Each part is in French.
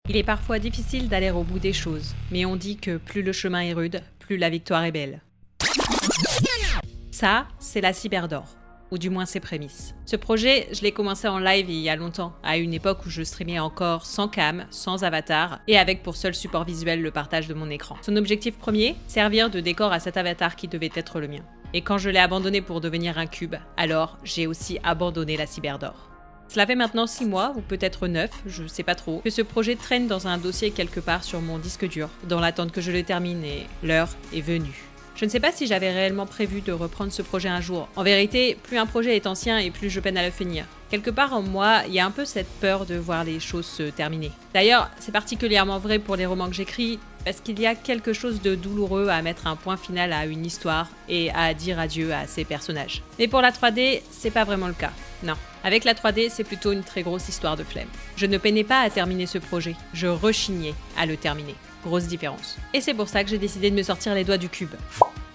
Il est parfois difficile d'aller au bout des choses, mais on dit que plus le chemin est rude, plus la victoire est belle. Ça, c'est la Cyberdor, ou du moins ses prémices. Ce projet, je l'ai commencé en live il y a longtemps, à une époque où je streamais encore sans cam, sans avatar, et avec pour seul support visuel le partage de mon écran. Son objectif premier, servir de décor à cet avatar qui devait être le mien. Et quand je l'ai abandonné pour devenir un cube, alors j'ai aussi abandonné la Cyberdor. Cela fait maintenant 6 mois, ou peut-être 9, je sais pas trop, que ce projet traîne dans un dossier quelque part sur mon disque dur, dans l'attente que je le termine, et l'heure est venue. Je ne sais pas si j'avais réellement prévu de reprendre ce projet un jour. En vérité, plus un projet est ancien et plus je peine à le finir. Quelque part en moi, il y a un peu cette peur de voir les choses se terminer. D'ailleurs, c'est particulièrement vrai pour les romans que j'écris, parce qu'il y a quelque chose de douloureux à mettre un point final à une histoire et à dire adieu à ses personnages. Mais pour la 3D, c'est pas vraiment le cas. Non. Avec la 3D, c'est plutôt une très grosse histoire de flemme. Je ne peinais pas à terminer ce projet, je rechignais à le terminer. Grosse différence. Et c'est pour ça que j'ai décidé de me sortir les doigts du cube.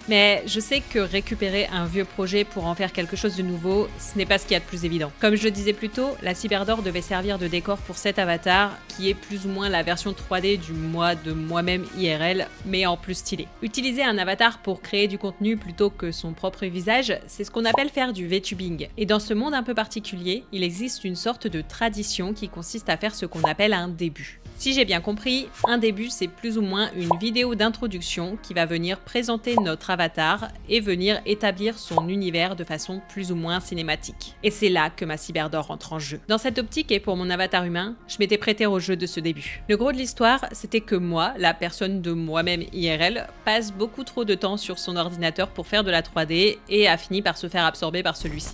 Mais je sais que récupérer un vieux projet pour en faire quelque chose de nouveau, ce n'est pas ce qu'il y a de plus évident. Comme je le disais plus tôt, la Cyberdor devait servir de décor pour cet avatar, qui est plus ou moins la version 3D du moi de moi-même IRL, mais en plus stylé. Utiliser un avatar pour créer du contenu plutôt que son propre visage, c'est ce qu'on appelle faire du VTubing. Et dans ce monde un peu particulier, il existe une sorte de tradition qui consiste à faire ce qu'on appelle un début. Si j'ai bien compris, un début c'est plus ou moins une vidéo d'introduction qui va venir présenter notre avatar et venir établir son univers de façon plus ou moins cinématique. Et c'est là que ma Cyberdor entre en jeu. Dans cette optique et pour mon avatar humain, je m'étais prêtée au jeu de ce début. Le gros de l'histoire, c'était que moi, la personne de moi-même IRL, passe beaucoup trop de temps sur son ordinateur pour faire de la 3D et a fini par se faire absorber par celui-ci.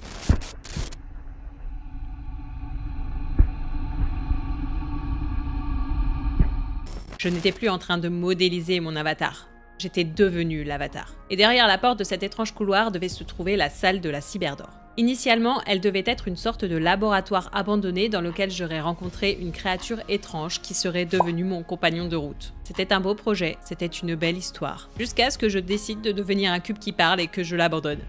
Je n'étais plus en train de modéliser mon avatar. J'étais devenue l'avatar. Et derrière la porte de cet étrange couloir devait se trouver la salle de la Cyberdor. Initialement, elle devait être une sorte de laboratoire abandonné dans lequel j'aurais rencontré une créature étrange qui serait devenue mon compagnon de route. C'était un beau projet, c'était une belle histoire. Jusqu'à ce que je décide de devenir un cube qui parle et que je l'abandonne.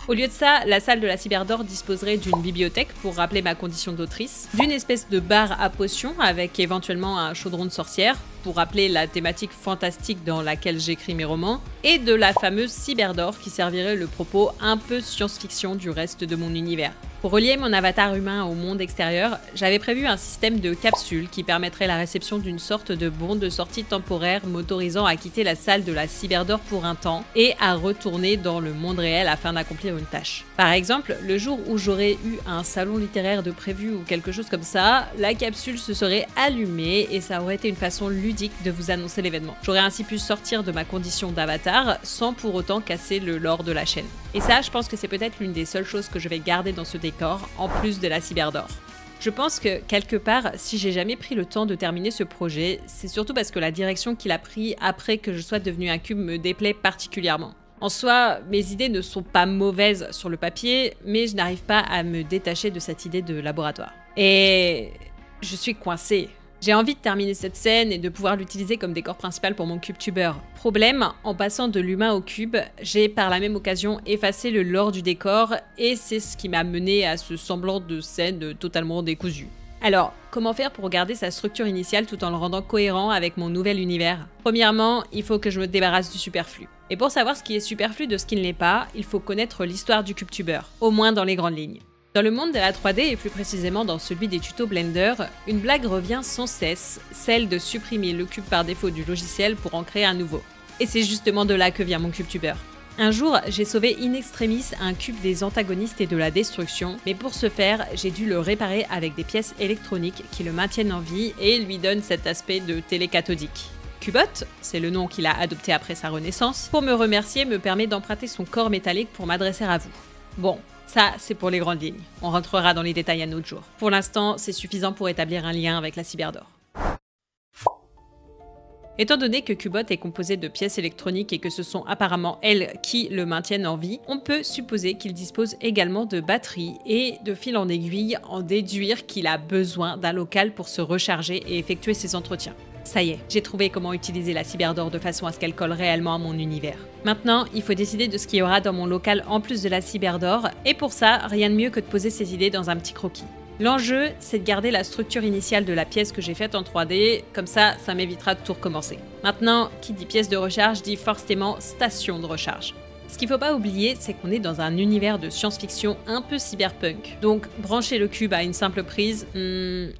Au lieu de ça, la salle de la Cyberdor disposerait d'une bibliothèque pour rappeler ma condition d'autrice, d'une espèce de bar à potions avec éventuellement un chaudron de sorcière pour rappeler la thématique fantastique dans laquelle j'écris mes romans, et de la fameuse Cyberdor qui servirait le propos un peu science-fiction du reste de mon univers. Pour relier mon avatar humain au monde extérieur, j'avais prévu un système de capsules qui permettrait la réception d'une sorte de bon de sortie temporaire m'autorisant à quitter la salle de la Cyberdor pour un temps et à retourner dans le monde réel afin d'accomplir une tâche. Par exemple, le jour où j'aurais eu un salon littéraire de prévu ou quelque chose comme ça, la capsule se serait allumée et ça aurait été une façon ludique de vous annoncer l'événement. J'aurais ainsi pu sortir de ma condition d'avatar sans pour autant casser le lore de la chaîne. Et ça, je pense que c'est peut-être l'une des seules choses que je vais garder dans ce décor, en plus de la Cyberdor. Je pense que, quelque part, si j'ai jamais pris le temps de terminer ce projet, c'est surtout parce que la direction qu'il a pris après que je sois devenu un cube me déplaît particulièrement. En soi, mes idées ne sont pas mauvaises sur le papier, mais je n'arrive pas à me détacher de cette idée de laboratoire. Et je suis coincée. J'ai envie de terminer cette scène et de pouvoir l'utiliser comme décor principal pour mon CubeTuber. Problème, en passant de l'humain au cube, j'ai par la même occasion effacé le lore du décor et c'est ce qui m'a mené à ce semblant de scène totalement décousue. Alors, comment faire pour garder sa structure initiale tout en le rendant cohérent avec mon nouvel univers? Premièrement, il faut que je me débarrasse du superflu. Et pour savoir ce qui est superflu de ce qui ne l'est pas, il faut connaître l'histoire du CubeTuber, au moins dans les grandes lignes. Dans le monde de la 3D et plus précisément dans celui des tutos Blender, une blague revient sans cesse, celle de supprimer le cube par défaut du logiciel pour en créer un nouveau. Et c'est justement de là que vient mon CubeTuber. Un jour, j'ai sauvé in extremis un cube des antagonistes et de la destruction, mais pour ce faire, j'ai dû le réparer avec des pièces électroniques qui le maintiennent en vie et lui donnent cet aspect de télé cathodique. Cubot, c'est le nom qu'il a adopté après sa renaissance, pour me remercier me permet d'emprunter son corps métallique pour m'adresser à vous. Bon. Ça, c'est pour les grandes lignes. On rentrera dans les détails un autre jour. Pour l'instant, c'est suffisant pour établir un lien avec la Cyberdor. Étant donné que Cubot est composé de pièces électroniques et que ce sont apparemment elles qui le maintiennent en vie, on peut supposer qu'il dispose également de batteries et de fil en aiguille, en déduire qu'il a besoin d'un local pour se recharger et effectuer ses entretiens. Ça y est, j'ai trouvé comment utiliser la Cyberdor de façon à ce qu'elle colle réellement à mon univers. Maintenant, il faut décider de ce qu'il y aura dans mon local en plus de la Cyberdor, et pour ça, rien de mieux que de poser ses idées dans un petit croquis. L'enjeu, c'est de garder la structure initiale de la pièce que j'ai faite en 3D, comme ça m'évitera de tout recommencer. Maintenant, qui dit pièce de recharge dit forcément station de recharge. Ce qu'il faut pas oublier, c'est qu'on est dans un univers de science-fiction un peu cyberpunk. Donc, brancher le cube à une simple prise,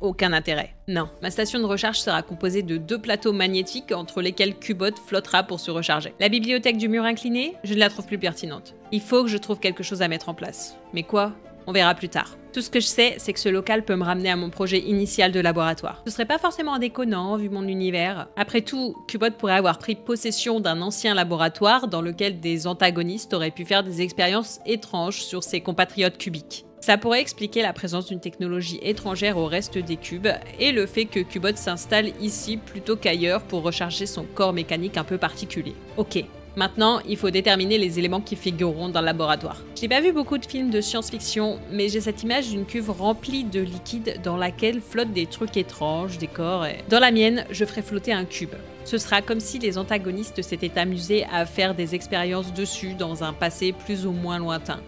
aucun intérêt. Non, ma station de recharge sera composée de 2 plateaux magnétiques entre lesquels Cubot flottera pour se recharger. La bibliothèque du mur incliné, je ne la trouve plus pertinente. Il faut que je trouve quelque chose à mettre en place. Mais quoi ? On verra plus tard. Tout ce que je sais, c'est que ce local peut me ramener à mon projet initial de laboratoire. Ce serait pas forcément déconnant, vu mon univers. Après tout, Cubot pourrait avoir pris possession d'un ancien laboratoire dans lequel des antagonistes auraient pu faire des expériences étranges sur ses compatriotes cubiques. Ça pourrait expliquer la présence d'une technologie étrangère au reste des cubes et le fait que Cubot s'installe ici plutôt qu'ailleurs pour recharger son corps mécanique un peu particulier. Ok. Maintenant, il faut déterminer les éléments qui figureront dans le laboratoire. Je n'ai pas vu beaucoup de films de science-fiction, mais j'ai cette image d'une cuve remplie de liquide dans laquelle flottent des trucs étranges, des corps et... Dans la mienne, je ferai flotter un cube. Ce sera comme si les antagonistes s'étaient amusés à faire des expériences dessus dans un passé plus ou moins lointain.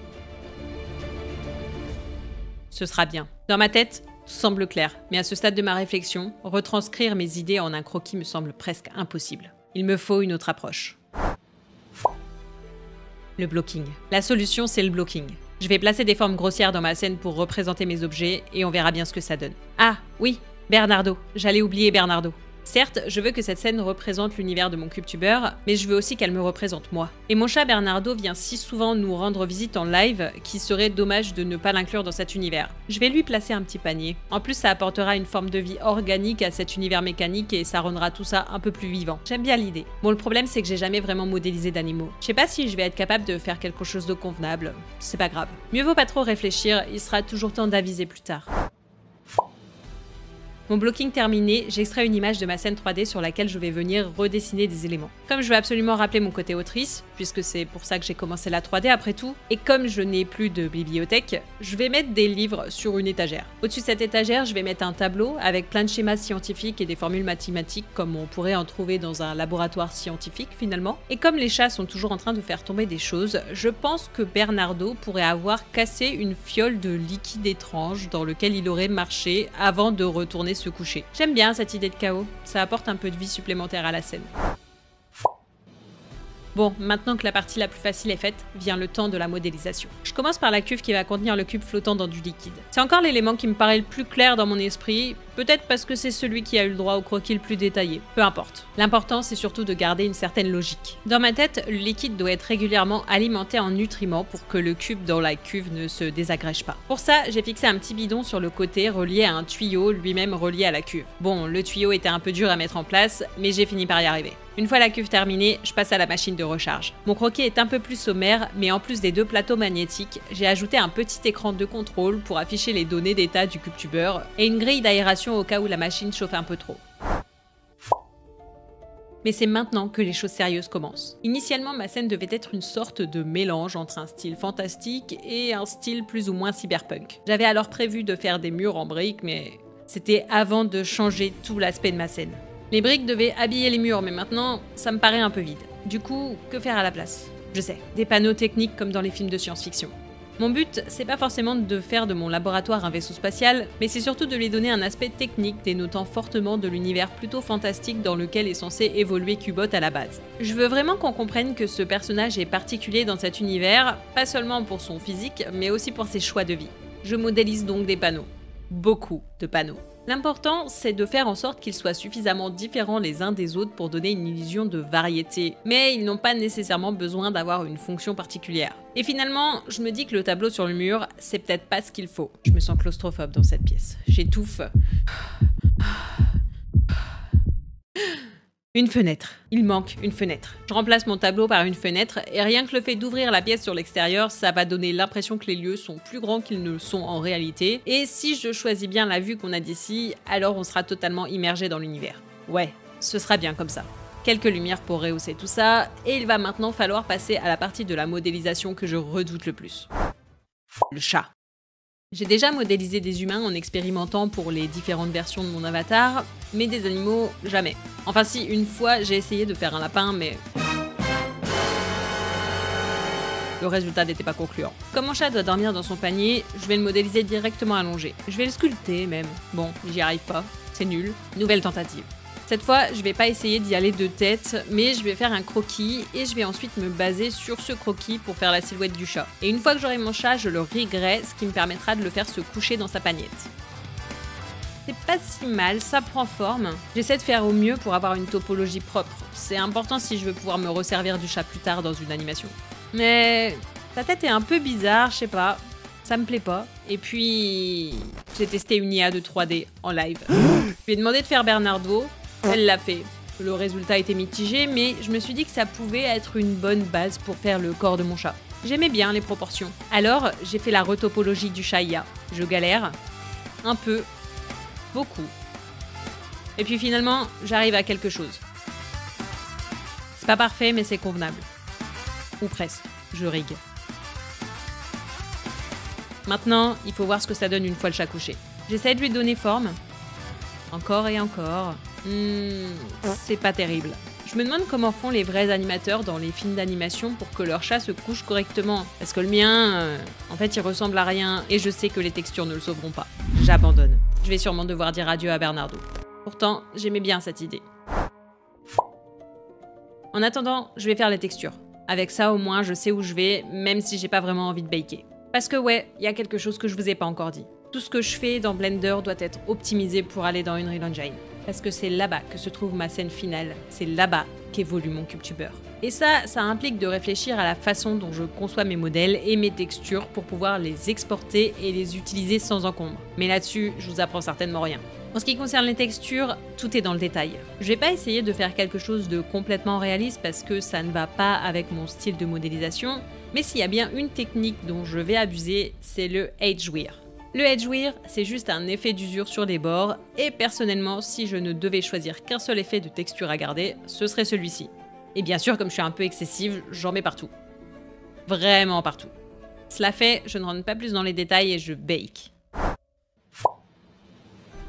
Ce sera bien. Dans ma tête, tout semble clair, mais à ce stade de ma réflexion, retranscrire mes idées en un croquis me semble presque impossible. Il me faut une autre approche. Le blocking. La solution, c'est le blocking. Je vais placer des formes grossières dans ma scène pour représenter mes objets et on verra bien ce que ça donne. Ah, oui, Bernardo. J'allais oublier Bernardo. Certes, je veux que cette scène représente l'univers de mon CubeTuber, mais je veux aussi qu'elle me représente moi. Et mon chat Bernardo vient si souvent nous rendre visite en live qu'il serait dommage de ne pas l'inclure dans cet univers. Je vais lui placer un petit panier. En plus, ça apportera une forme de vie organique à cet univers mécanique et ça rendra tout ça un peu plus vivant. J'aime bien l'idée. Bon, le problème, c'est que j'ai jamais vraiment modélisé d'animaux. Je sais pas si je vais être capable de faire quelque chose de convenable. C'est pas grave. Mieux vaut pas trop réfléchir, il sera toujours temps d'aviser plus tard. Mon blocking terminé, j'extrais une image de ma scène 3D sur laquelle je vais venir redessiner des éléments. Comme je veux absolument rappeler mon côté autrice, puisque c'est pour ça que j'ai commencé la 3D après tout, et comme je n'ai plus de bibliothèque, je vais mettre des livres sur une étagère. Au-dessus de cette étagère, je vais mettre un tableau avec plein de schémas scientifiques et des formules mathématiques comme on pourrait en trouver dans un laboratoire scientifique finalement. Et comme les chats sont toujours en train de faire tomber des choses, je pense que Bernardo pourrait avoir cassé une fiole de liquide étrange dans lequel il aurait marché avant de retourner se coucher. J'aime bien cette idée de chaos, ça apporte un peu de vie supplémentaire à la scène. Bon, maintenant que la partie la plus facile est faite, vient le temps de la modélisation. Je commence par la cuve qui va contenir le cube flottant dans du liquide. C'est encore l'élément qui me paraît le plus clair dans mon esprit, peut-être parce que c'est celui qui a eu le droit au croquis le plus détaillé. Peu importe. L'important, c'est surtout de garder une certaine logique. Dans ma tête, le liquide doit être régulièrement alimenté en nutriments pour que le cube dans la cuve ne se désagrège pas. Pour ça, j'ai fixé un petit bidon sur le côté relié à un tuyau lui-même relié à la cuve. Bon, le tuyau était un peu dur à mettre en place, mais j'ai fini par y arriver. Une fois la cuve terminée, je passe à la machine de recharge. Mon croquis est un peu plus sommaire, mais en plus des 2 plateaux magnétiques, j'ai ajouté un petit écran de contrôle pour afficher les données d'état du CubeTuber et une grille d'aération au cas où la machine chauffe un peu trop. Mais c'est maintenant que les choses sérieuses commencent. Initialement, ma scène devait être une sorte de mélange entre un style fantastique et un style plus ou moins cyberpunk. J'avais alors prévu de faire des murs en briques, mais c'était avant de changer tout l'aspect de ma scène. Les briques devaient habiller les murs, mais maintenant, ça me paraît un peu vide. Du coup, que faire à la place? Je sais, des panneaux techniques comme dans les films de science-fiction. Mon but, c'est pas forcément de faire de mon laboratoire un vaisseau spatial, mais c'est surtout de lui donner un aspect technique dénotant fortement de l'univers plutôt fantastique dans lequel est censé évoluer Cubot à la base. Je veux vraiment qu'on comprenne que ce personnage est particulier dans cet univers, pas seulement pour son physique, mais aussi pour ses choix de vie. Je modélise donc des panneaux. Beaucoup de panneaux. L'important, c'est de faire en sorte qu'ils soient suffisamment différents les uns des autres pour donner une illusion de variété, mais ils n'ont pas nécessairement besoin d'avoir une fonction particulière. Et finalement, je me dis que le tableau sur le mur, c'est peut-être pas ce qu'il faut. Je me sens claustrophobe dans cette pièce. J'étouffe. Une fenêtre. Il manque une fenêtre. Je remplace mon tableau par une fenêtre et rien que le fait d'ouvrir la pièce sur l'extérieur, ça va donner l'impression que les lieux sont plus grands qu'ils ne le sont en réalité. Et si je choisis bien la vue qu'on a d'ici, alors on sera totalement immergé dans l'univers. Ouais, ce sera bien comme ça. Quelques lumières pour rehausser tout ça, et il va maintenant falloir passer à la partie de la modélisation que je redoute le plus. Le chat. J'ai déjà modélisé des humains en expérimentant pour les différentes versions de mon avatar, mais des animaux, jamais. Enfin si, une fois j'ai essayé de faire un lapin, mais... Le résultat n'était pas concluant. Comme mon chat doit dormir dans son panier, je vais le modéliser directement allongé. Je vais le sculpter même. Bon, j'y arrive pas. C'est nul. Nouvelle tentative. Cette fois, je vais pas essayer d'y aller de tête, mais je vais faire un croquis et je vais ensuite me baser sur ce croquis pour faire la silhouette du chat. Et une fois que j'aurai mon chat, je le riguerai, ce qui me permettra de le faire se coucher dans sa pagnette. C'est pas si mal, ça prend forme. J'essaie de faire au mieux pour avoir une topologie propre. C'est important si je veux pouvoir me resservir du chat plus tard dans une animation. Mais sa tête est un peu bizarre, je sais pas. Ça me plaît pas. Et puis, j'ai testé une IA de 3D en live. Je lui ai demandé de faire Bernardo. Elle l'a fait. Le résultat était mitigé, mais je me suis dit que ça pouvait être une bonne base pour faire le corps de mon chat. J'aimais bien les proportions. Alors, j'ai fait la retopologie du chat IA. Je galère. Un peu. Beaucoup. Et puis finalement, j'arrive à quelque chose. C'est pas parfait, mais c'est convenable. Ou presque. Je rigue. Maintenant, il faut voir ce que ça donne une fois le chat couché. J'essaie de lui donner forme. Encore et encore. C'est pas terrible. Je me demande comment font les vrais animateurs dans les films d'animation pour que leur chat se couche correctement. Parce que le mien, en fait, il ressemble à rien et je sais que les textures ne le sauveront pas. J'abandonne. Je vais sûrement devoir dire adieu à Bernardo. Pourtant, j'aimais bien cette idée. En attendant, je vais faire les textures. Avec ça, au moins, je sais où je vais, même si j'ai pas vraiment envie de baker. Parce que ouais, il y a quelque chose que je vous ai pas encore dit. Tout ce que je fais dans Blender doit être optimisé pour aller dans Unreal Engine. Parce que c'est là-bas que se trouve ma scène finale. C'est là-bas qu'évolue mon CubeTuber. Et ça implique de réfléchir à la façon dont je conçois mes modèles et mes textures pour pouvoir les exporter et les utiliser sans encombre. Mais là-dessus, je vous apprends certainement rien. En ce qui concerne les textures, tout est dans le détail. Je vais pas essayer de faire quelque chose de complètement réaliste parce que ça ne va pas avec mon style de modélisation, mais s'il y a bien une technique dont je vais abuser, c'est le Edge Wear. Le Edge Wear, c'est juste un effet d'usure sur les bords, et personnellement, si je ne devais choisir qu'un seul effet de texture à garder, ce serait celui-ci. Et bien sûr, comme je suis un peu excessive, j'en mets partout. Vraiment partout. Cela fait, je ne rentre pas plus dans les détails et je bake.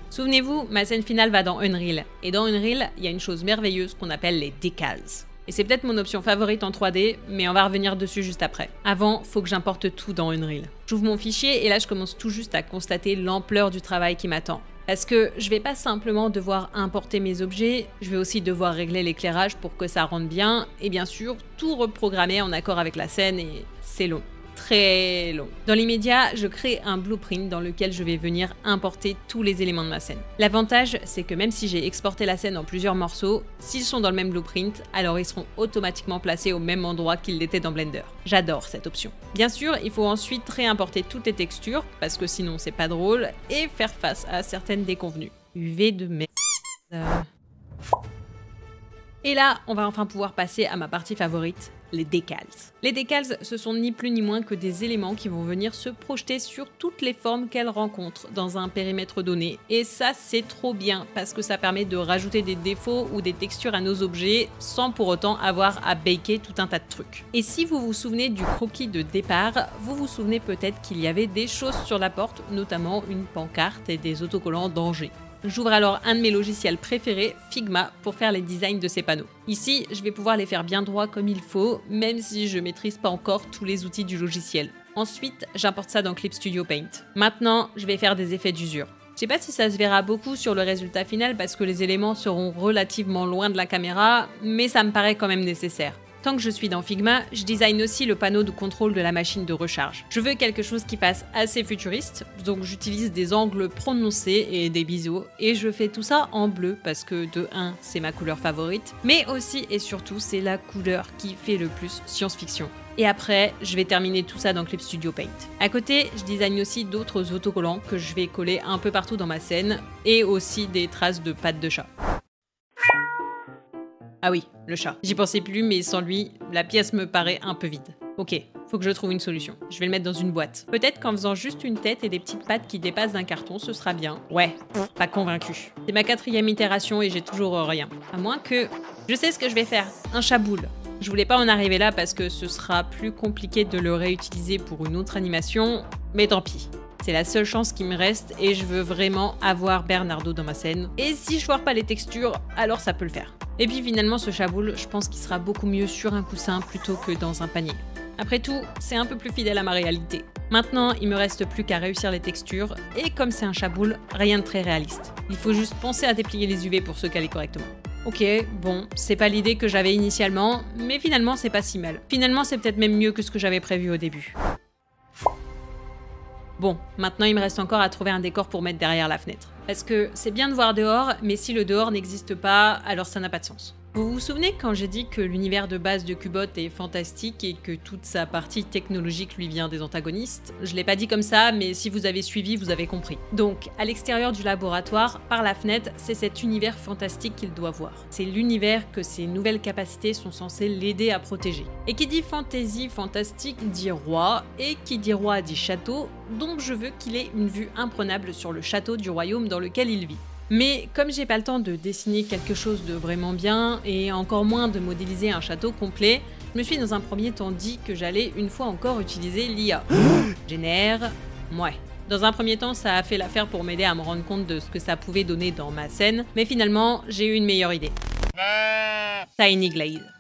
Souvenez-vous, ma scène finale va dans Unreal. Et dans Unreal, il y a une chose merveilleuse qu'on appelle les decals. Et c'est peut-être mon option favorite en 3D, mais on va revenir dessus juste après. Avant, faut que j'importe tout dans Unreal. J'ouvre mon fichier et là je commence tout juste à constater l'ampleur du travail qui m'attend. Parce que je vais pas simplement devoir importer mes objets, je vais aussi devoir régler l'éclairage pour que ça rende bien, et bien sûr, tout reprogrammer en accord avec la scène, et c'est long. Très long. Dans l'immédiat, je crée un blueprint dans lequel je vais venir importer tous les éléments de ma scène. L'avantage, c'est que même si j'ai exporté la scène en plusieurs morceaux, s'ils sont dans le même blueprint, alors ils seront automatiquement placés au même endroit qu'ils l'étaient dans Blender. J'adore cette option. Bien sûr, il faut ensuite réimporter toutes les textures, parce que sinon c'est pas drôle, et faire face à certaines déconvenues. UV de merde. Et là, on va enfin pouvoir passer à ma partie favorite, les decals. Les decals, ce sont ni plus ni moins que des éléments qui vont venir se projeter sur toutes les formes qu'elles rencontrent dans un périmètre donné. Et ça, c'est trop bien, parce que ça permet de rajouter des défauts ou des textures à nos objets, sans pour autant avoir à baker tout un tas de trucs. Et si vous vous souvenez du croquis de départ, vous vous souvenez peut-être qu'il y avait des choses sur la porte, notamment une pancarte et des autocollants danger. J'ouvre alors un de mes logiciels préférés, Figma, pour faire les designs de ces panneaux. Ici, je vais pouvoir les faire bien droits comme il faut, même si je maîtrise pas encore tous les outils du logiciel. Ensuite, j'importe ça dans Clip Studio Paint. Maintenant, je vais faire des effets d'usure. Je sais pas si ça se verra beaucoup sur le résultat final parce que les éléments seront relativement loin de la caméra, mais ça me paraît quand même nécessaire. Tant que je suis dans Figma, je design aussi le panneau de contrôle de la machine de recharge. Je veux quelque chose qui fasse assez futuriste, donc j'utilise des angles prononcés et des biseaux, et je fais tout ça en bleu parce que de 1, c'est ma couleur favorite, mais aussi et surtout, c'est la couleur qui fait le plus science-fiction. Et après, je vais terminer tout ça dans Clip Studio Paint. À côté, je design aussi d'autres autocollants que je vais coller un peu partout dans ma scène, et aussi des traces de pattes de chat. Ah oui, le chat. J'y pensais plus, mais sans lui, la pièce me paraît un peu vide. Ok, faut que je trouve une solution. Je vais le mettre dans une boîte. Peut-être qu'en faisant juste une tête et des petites pattes qui dépassent d'un carton, ce sera bien. Ouais, pas convaincu. C'est ma 4e itération et j'ai toujours rien. À moins que... Je sais ce que je vais faire. Un chat boule. Je voulais pas en arriver là parce que ce sera plus compliqué de le réutiliser pour une autre animation, mais tant pis. C'est la seule chance qui me reste et je veux vraiment avoir Bernardo dans ma scène. Et si je foire pas les textures, alors ça peut le faire. Et puis finalement ce chaboule, je pense qu'il sera beaucoup mieux sur un coussin plutôt que dans un panier. Après tout, c'est un peu plus fidèle à ma réalité. Maintenant, il me reste plus qu'à réussir les textures, et comme c'est un chaboule, rien de très réaliste. Il faut juste penser à déplier les UV pour se caler correctement. Ok, bon, c'est pas l'idée que j'avais initialement, mais finalement c'est pas si mal. Finalement c'est peut-être même mieux que ce que j'avais prévu au début. Bon, maintenant il me reste encore à trouver un décor pour mettre derrière la fenêtre. Parce que c'est bien de voir dehors, mais si le dehors n'existe pas, alors ça n'a pas de sens. Vous vous souvenez quand j'ai dit que l'univers de base de Cubot est fantastique et que toute sa partie technologique lui vient des antagonistes? Je l'ai pas dit comme ça, mais si vous avez suivi, vous avez compris. Donc, à l'extérieur du laboratoire, par la fenêtre, c'est cet univers fantastique qu'il doit voir. C'est l'univers que ses nouvelles capacités sont censées l'aider à protéger. Et qui dit fantasy fantastique dit roi, et qui dit roi dit château, donc je veux qu'il ait une vue imprenable sur le château du royaume dans lequel il vit. Mais comme j'ai pas le temps de dessiner quelque chose de vraiment bien, et encore moins de modéliser un château complet, je me suis dans un premier temps dit que j'allais une fois encore utiliser l'IA. Génère... ouais. Dans un premier temps, ça a fait l'affaire pour m'aider à me rendre compte de ce que ça pouvait donner dans ma scène, mais finalement, j'ai eu une meilleure idée. Tiny Glade.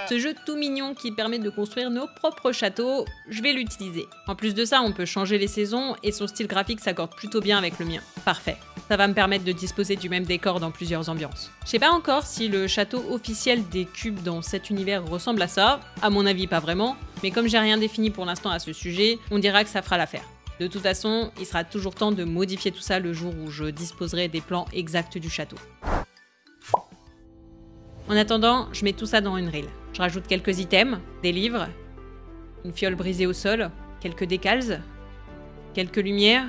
Ce jeu tout mignon qui permet de construire nos propres châteaux, je vais l'utiliser. En plus de ça, on peut changer les saisons et son style graphique s'accorde plutôt bien avec le mien. Parfait. Ça va me permettre de disposer du même décor dans plusieurs ambiances. Je sais pas encore si le château officiel des cubes dans cet univers ressemble à ça, à mon avis pas vraiment, mais comme j'ai rien défini pour l'instant à ce sujet, on dira que ça fera l'affaire. De toute façon, il sera toujours temps de modifier tout ça le jour où je disposerai des plans exacts du château. En attendant, je mets tout ça dans une reel. Je rajoute quelques items, des livres, une fiole brisée au sol, quelques décals, quelques lumières,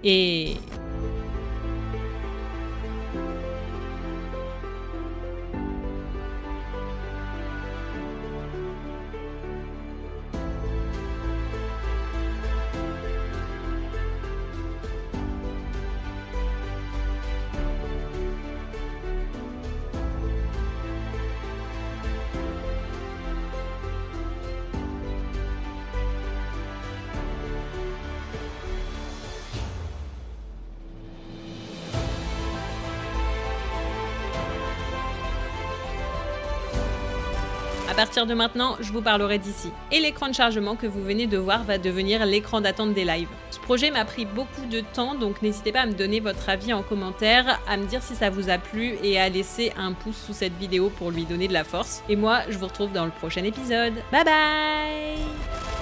et... À partir de maintenant, je vous parlerai d'ici. Et l'écran de chargement que vous venez de voir va devenir l'écran d'attente des lives. Ce projet m'a pris beaucoup de temps, donc n'hésitez pas à me donner votre avis en commentaire, à me dire si ça vous a plu et à laisser un pouce sous cette vidéo pour lui donner de la force. Et moi, je vous retrouve dans le prochain épisode. Bye bye!